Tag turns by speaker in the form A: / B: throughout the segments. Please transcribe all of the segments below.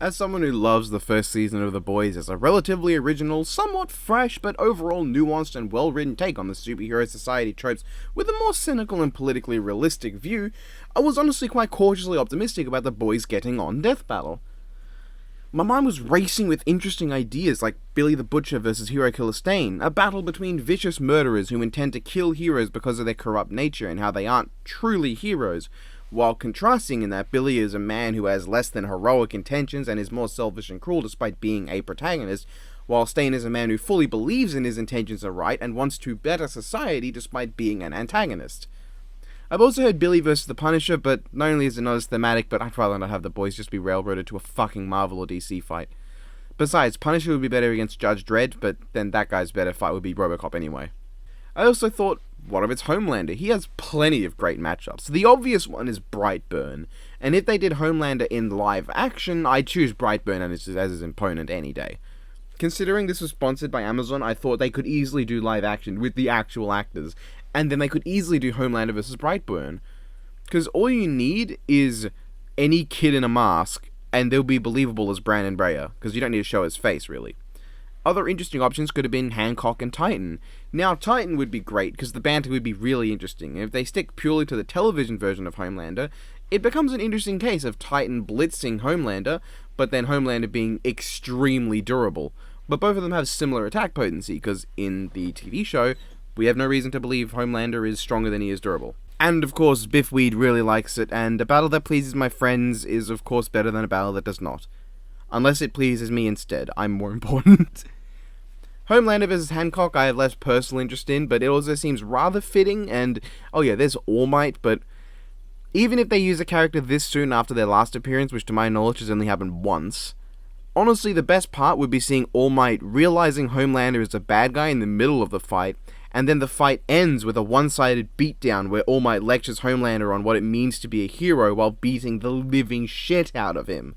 A: As someone who loves the first season of The Boys as a relatively original, somewhat fresh, but overall nuanced and well-written take on the superhero society tropes with a more cynical and politically realistic view, I was honestly quite cautiously optimistic about The Boys getting on Death Battle. My mind was racing with interesting ideas like Billy the Butcher versus Hero Killer Stain, a battle between vicious murderers who intend to kill heroes because of their corrupt nature and how they aren't truly heroes, while contrasting in that Billy is a man who has less than heroic intentions and is more selfish and cruel despite being a protagonist, while Stain is a man who fully believes in his intentions are right and wants to better society despite being an antagonist. I've also heard Billy vs. the Punisher, but not only is it not as thematic, but I'd rather not have the boys just be railroaded to a fucking Marvel or DC fight. Besides, Punisher would be better against Judge Dredd, but then that guy's better fight would be Robocop anyway. I also thought, what if it's Homelander? He has plenty of great matchups. The obvious one is Brightburn, and if they did Homelander in live action, I'd choose Brightburn as his opponent any day. Considering this was sponsored by Amazon, I thought they could easily do live action with the actual actors, and then they could easily do Homelander vs. Brightburn. Because all you need is any kid in a mask, and they'll be believable as Brandon Breyer, because you don't need to show his face, really. Other interesting options could have been Hancock and Titan. Now, Titan would be great, because the banter would be really interesting, and if they stick purely to the television version of Homelander, it becomes an interesting case of Titan blitzing Homelander, but then Homelander being extremely durable. But both of them have similar attack potency, because in the TV show, we have no reason to believe Homelander is stronger than he is durable. And of course, Biff Weed really likes it, and a battle that pleases my friends is of course better than a battle that does not. Unless it pleases me instead, I'm more important. Homelander vs. Hancock I have less personal interest in, but it also seems rather fitting, and oh yeah, there's All Might, but even if they use a character this soon after their last appearance, which to my knowledge has only happened once, honestly the best part would be seeing All Might realizing Homelander is a bad guy in the middle of the fight, and then the fight ends with a one-sided beatdown where All Might lectures Homelander on what it means to be a hero while beating the living shit out of him.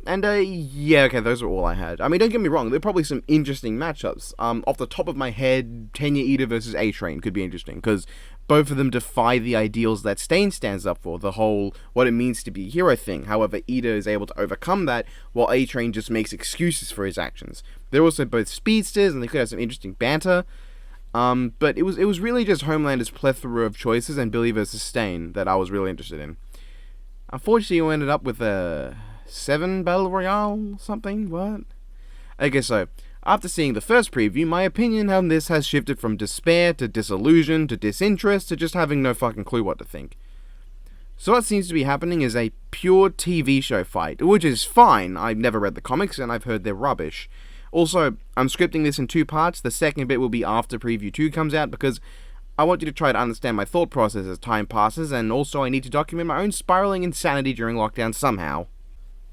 A: And, yeah, okay, those are all I had. I mean, don't get me wrong, there are probably some interesting matchups. Off the top of my head, Tenya Ida versus A-Train could be interesting, because both of them defy the ideals that Stain stands up for, the whole what it means to be a hero thing. However, Ida is able to overcome that, while A-Train just makes excuses for his actions. They're also both speedsters, and they could have some interesting banter. But it was really just Homelander's plethora of choices and Billy vs. Stain that I was really interested in. Unfortunately, you ended up with a 7 Battle Royale something? What? I guess so. After seeing the first preview, my opinion on this has shifted from despair to disillusion to disinterest to just having no fucking clue what to think. So what seems to be happening is a pure TV show fight, which is fine. I've never read the comics and I've heard they're rubbish. Also, I'm scripting this in 2 parts. The second bit will be after Preview 2 comes out, because I want you to try to understand my thought process as time passes, and also I need to document my own spiraling insanity during lockdown somehow.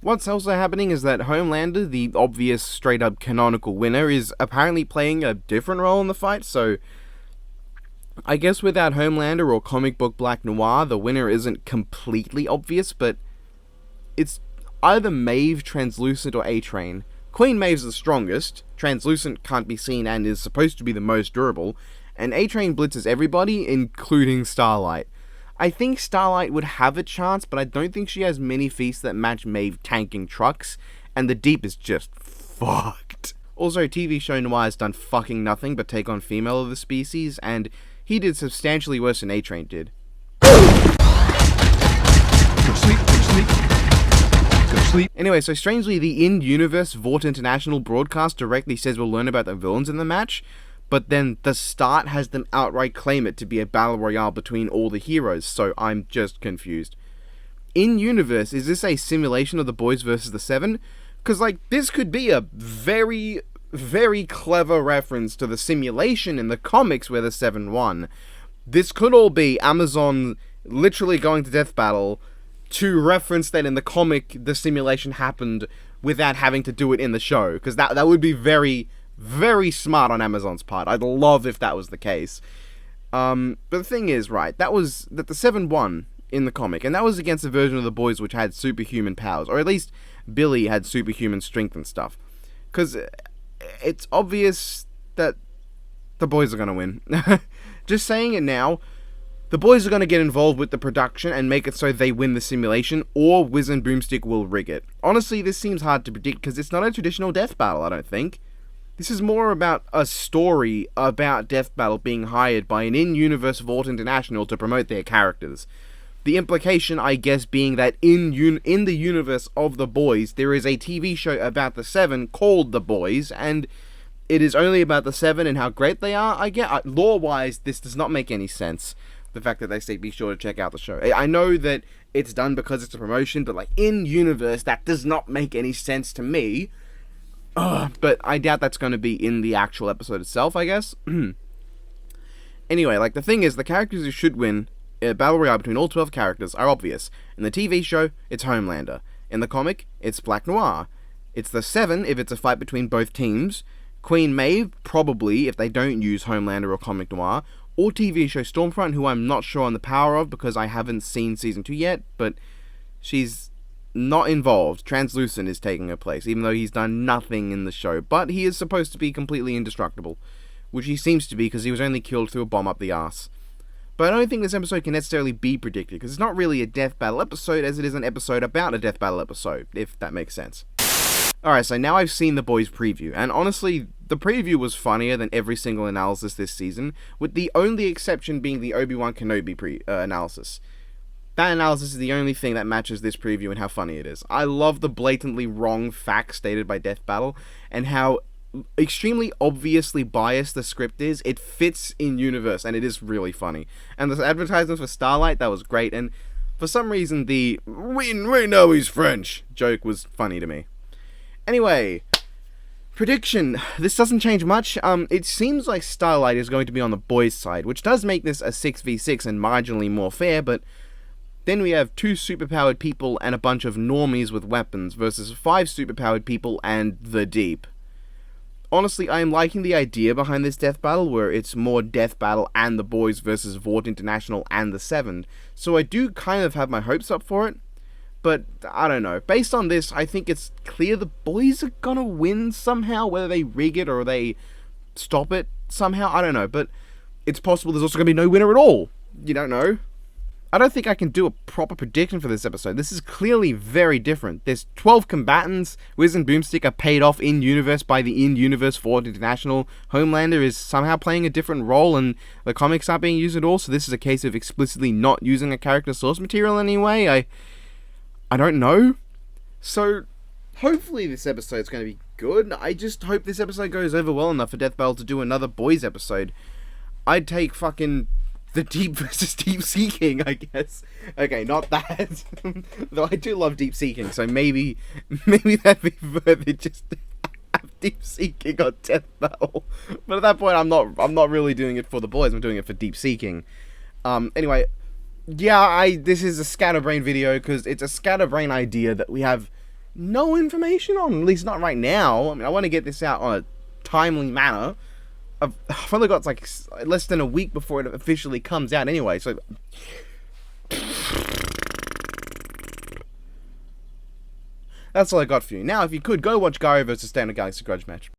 A: What's also happening is that Homelander, the obvious straight-up canonical winner, is apparently playing a different role in the fight, so I guess without Homelander or comic book Black Noir, the winner isn't completely obvious, but it's either Maeve, Translucent, or A-Train. Queen Maeve's the strongest, Translucent can't be seen and is supposed to be the most durable, and A-Train blitzes everybody, including Starlight. I think Starlight would have a chance, but I don't think she has many feats that match Maeve tanking trucks, and the Deep is just fucked. Also, TV show Noir has done fucking nothing but take on female of the species, and he did substantially worse than A-Train did. Sleep. Anyway, so strangely, the in-universe Vought International broadcast directly says we'll learn about the villains in the match, but then the start has them outright claim it to be a battle royale between all the heroes, so I'm just confused. In-universe, is this a simulation of the Boys versus the Seven? Because, this could be a very, very clever reference to the simulation in the comics where the Seven won. This could all be Amazon literally going to death battle to reference that in the comic the simulation happened without having to do it in the show, because that would be very, very smart on Amazon's part. I'd love if that was the case. But the thing is, right, that the Seven won in the comic, and that was against a version of the Boys which had superhuman powers, or at least Billy had superhuman strength and stuff. Because it's obvious that the Boys are gonna win. Just saying it now, The boys are going to get involved with the production and make it so they win the simulation, or Wiz and Boomstick will rig it. Honestly, this seems hard to predict because it's not a traditional death battle, I don't think. This is more about a story about Death Battle being hired by an in-universe Vought International to promote their characters. The implication, I guess, being that in the universe of The Boys, there is a TV show about the Seven called The Boys, and it is only about the Seven and how great they are. I get lore-wise, this does not make any sense. The fact that they say be sure to check out the show. I know that it's done because it's a promotion, but like in universe, that does not make any sense to me. But I doubt that's going to be in the actual episode itself, I guess. Anyway, like the thing is, the characters who should win a battle royale between all 12 characters are obvious. In the TV show, it's Homelander. In the comic, it's Black Noir. It's the Seven if it's a fight between both teams. Queen Maeve, probably, if they don't use Homelander or Comic Noir. Or TV show Stormfront, who I'm not sure on the power of because I haven't seen Season 2 yet, but she's not involved. Translucent is taking her place, even though he's done nothing in the show, but he is supposed to be completely indestructible, which he seems to be because he was only killed through a bomb up the arse. But I don't think this episode can necessarily be predicted, because it's not really a death battle episode as it is an episode about a death battle episode, if that makes sense. Alright, so now I've seen the boys' preview, and honestly, the preview was funnier than every single analysis this season, with the only exception being the Obi-Wan Kenobi analysis. That analysis is the only thing that matches this preview and how funny it is. I love the blatantly wrong facts stated by Death Battle, and how extremely obviously biased the script is. It fits in universe, and it is really funny. And the advertisements for Starlight, that was great, and for some reason the we know he's French joke was funny to me. Anyway, prediction. This doesn't change much. It seems like Starlight is going to be on the boys' side, which does make this a 6v6 and marginally more fair, but then we have 2 superpowered people and a bunch of normies with weapons versus 5 superpowered people and the Deep. Honestly, I am liking the idea behind this death battle, where it's more Death Battle and the boys versus Vought International and the Seven, so I do kind of have my hopes up for it. But, I don't know. Based on this, I think it's clear the boys are gonna win somehow, whether they rig it or they stop it somehow, I don't know. But it's possible there's also gonna be no winner at all. You don't know. I don't think I can do a proper prediction for this episode. This is clearly very different. There's 12 combatants. Wiz and Boomstick are paid off in-universe by the in-universe Vought International. Homelander is somehow playing a different role, and the comics aren't being used at all, so this is a case of explicitly not using a character source material anyway. I don't know. So, hopefully this episode's going to be good. I just hope this episode goes over well enough for Death Battle to do another boys episode. I'd take fucking the Deep versus Deep Seeking, I guess. Okay, not that. Though I do love Deep Seeking, so maybe that'd be worth it just to have Deep Seeking on Death Battle. But at that point, I'm not really doing it for the boys. I'm doing it for Deep Seeking. Anyway. Yeah, this is a scatterbrain video because it's a scatterbrain idea that we have no information on, at least not right now. I mean, I want to get this out on a timely manner. I've only got like less than a week before it officially comes out anyway, so that's all I got for you. Now, if you could, go watch Gary vs. Standard Galaxy Grudge Match.